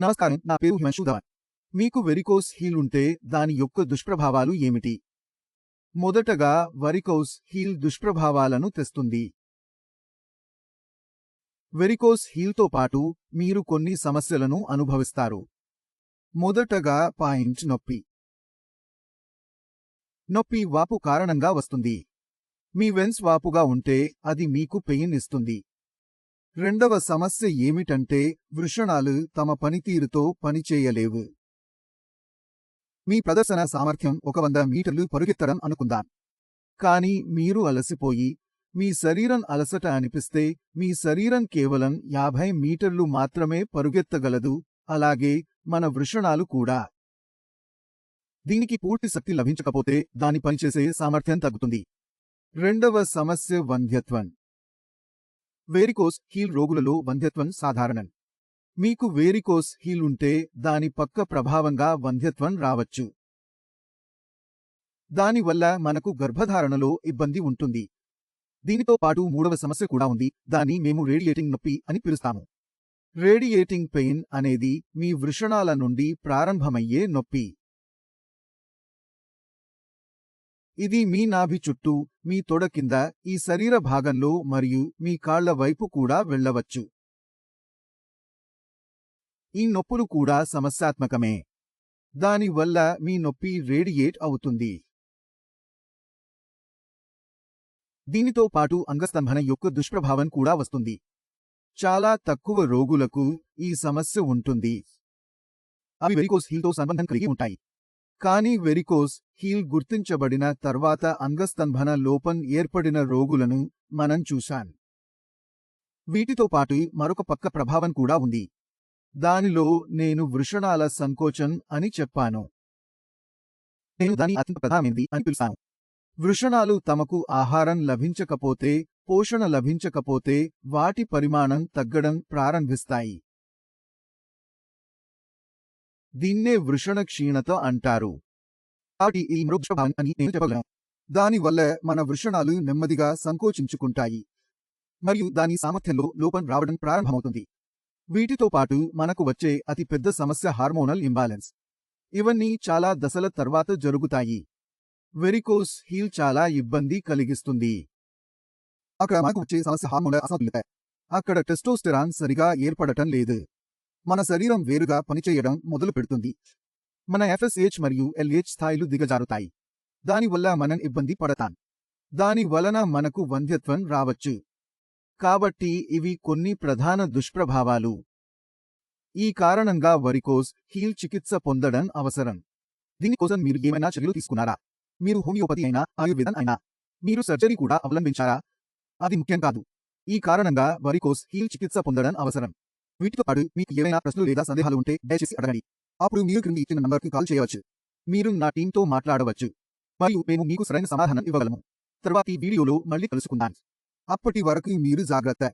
నమస్కారం, నా పేరు హిమాంశు ధవన్. మీకు వెరికోస్ హీల్ ఉంటే దాని యొక్క దుష్ప్రభావాలు ఏమిటి? మొదటగా వెరికోస్ హీల్ దుష్ప్రభావాలను తెస్తుంది. వెరికోస్ హీల్తో పాటు మీరు కొన్ని సమస్యలను అనుభవిస్తారు. మొదటగా పాయింట్ నొప్పి. నొప్పి వాపు కారణంగా వస్తుంది. మీ వెన్స్ వాపుగా ఉంటే అది మీకు పెయిన్ ఇస్తుంది. రెండవ సమస్య ఏమిటంటే వృషణాలు తమ పనితీరుతో పనిచేయలేవు. మీ ప్రదర్శన సామర్థ్యం 100 మీటర్లు పరుగెత్తడం అనుకుందాం. కానీ మీరు అలసిపోయి మీ శరీరం అలసట అనిపిస్తే మీ శరీరం కేవలం 50 మీటర్లు మాత్రమే పరుగెత్తగలదు. అలాగే మన వృషణాలు కూడా. దీనికి పూర్తి శక్తి లభించకపోతే దాని పనిచేసే సామర్థ్యం తగ్గుతుంది. రెండవ సమస్య వంధ్యత్వం. వేరికోస్ హీల్ రోగులలో వంధ్యత్వం సాధారణం. మీకు వేరికోస్ హీల్ ఉంటే దాని పక్క ప్రభావంగా వంధ్యత్వం రావచ్చు. దానివల్ల మనకు గర్భధారణలో ఇబ్బంది ఉంటుంది. దీనితో పాటు మూడవ సమస్య కూడా ఉంది. దాన్ని మేము రేడియేటింగ్ నొప్పి అని పిలుస్తాము. రేడియేటింగ్ పెయిన్ అనేది మీ వృషణాల నుండి ప్రారంభమయ్యే నొప్పి. ఇది మీ నాభి చుట్టూ, మీ తొడ కింద, ఈ శరీర భాగంలో మరియు మీ కాళ్ల వైపు కూడా వెళ్ళవచ్చు. ఈ నొప్పులు కూడా సమస్యాత్మకమే. దానివల్ల మీ నొప్పి రేడియేట్ అవుతుంది. దీనితో పాటు అంగస్తంభన యొక్క దుష్ప్రభావం కూడా వస్తుంది. చాలా తక్కువ రోగులకు ఈ సమస్య ఉంటుంది. అవి వెరికోస్ హీల్తో సంబంధం కలిగి ఉంటాయి. కానీ వెరికోస్ హీల్ గుర్తించబడిన తర్వాత అంగస్తంభన లోపం ఏర్పడిన రోగులను మనం చూశాం. వీటితో పాటు మరొక పక్క ప్రభావం కూడా ఉంది. దానిలో నేను వృషణాల సంకోచం అని చెప్పాను. నేను దాని అత్యంత ప్రధానమైనది అని పిలుస్తాను. వృషణాలు తమకు ఆహారం లభించకపోతే, పోషణ లభించకపోతే వాటి పరిమాణం తగ్గడం ప్రారంభిస్తాయి. దీన్నే వృషణ క్షీణత అంటారు. కాబట్టి ఈ మరో దుష్ప్రభావం అని నేను చెప్పగలను. దానివల్ల మన వృషణాలు నెమ్మదిగా సంకోచించుకుంటాయి మరియు దాని సామర్థ్యంలో లోపం రావడం ప్రారంభమవుతుంది. వీటితో పాటు మనకు వచ్చే అతి పెద్ద సమస్య హార్మోనల్ ఇంబాలెన్స్. ఇవన్నీ చాలా దశల తర్వాత జరుగుతాయి. వెరికోస్ హీల్ చాలా ఇబ్బంది కలిగిస్తుంది. అక్కడ మనకు వచ్చే సమస్య హార్మోనల్ అసమతుల్యత. అక్కడ టెస్టోస్టెరాన్ సరిగా ఏర్పడటం లేదు. మన శరీరం వేరుగా పనిచేయడం మొదలు పెడుతుంది. మన FSH మరియు LH స్థాయిలు దిగజారుతాయి. దానివల్ల మనం ఇబ్బంది పడతాం. దాని వలన మనకు వంధ్యత్వం రావచ్చు. కాబట్టి ఇవి కొన్ని ప్రధాన దుష్ప్రభావాలు. ఈ కారణంగా వెరికోస్ హీల్ చికిత్స పొందడం అవసరం. దీనికోసం మీరు ఏమైనా చర్యలు తీసుకున్నారా? మీరు హోమియోపతి అయినా, ఆయుర్వేదం అయినా, మీరు సర్జరీ కూడా అవలంబించారా? అది ముఖ్యం కాదు. ఈ కారణంగా వెరికోస్ హీల్ చికిత్స పొందడం అవసరం. వీటితో పాటు మీకు ఏవైనా ప్రశ్నలు లేదా సందేహాలు ఉంటే దయచేసి అడగండి. అప్పుడు మీరు క్రింది ఇచ్చిన నంబర్కి కాల్ చేయవచ్చు. మీరు నా టీంతో మాట్లాడవచ్చు మరియు మేము మీకు సరైన సమాధానం ఇవ్వగలము. తర్వాతి వీడియోలో మళ్ళీ కలుసుకుందాం. అప్పటి వరకు మీరు జాగ్రత్త.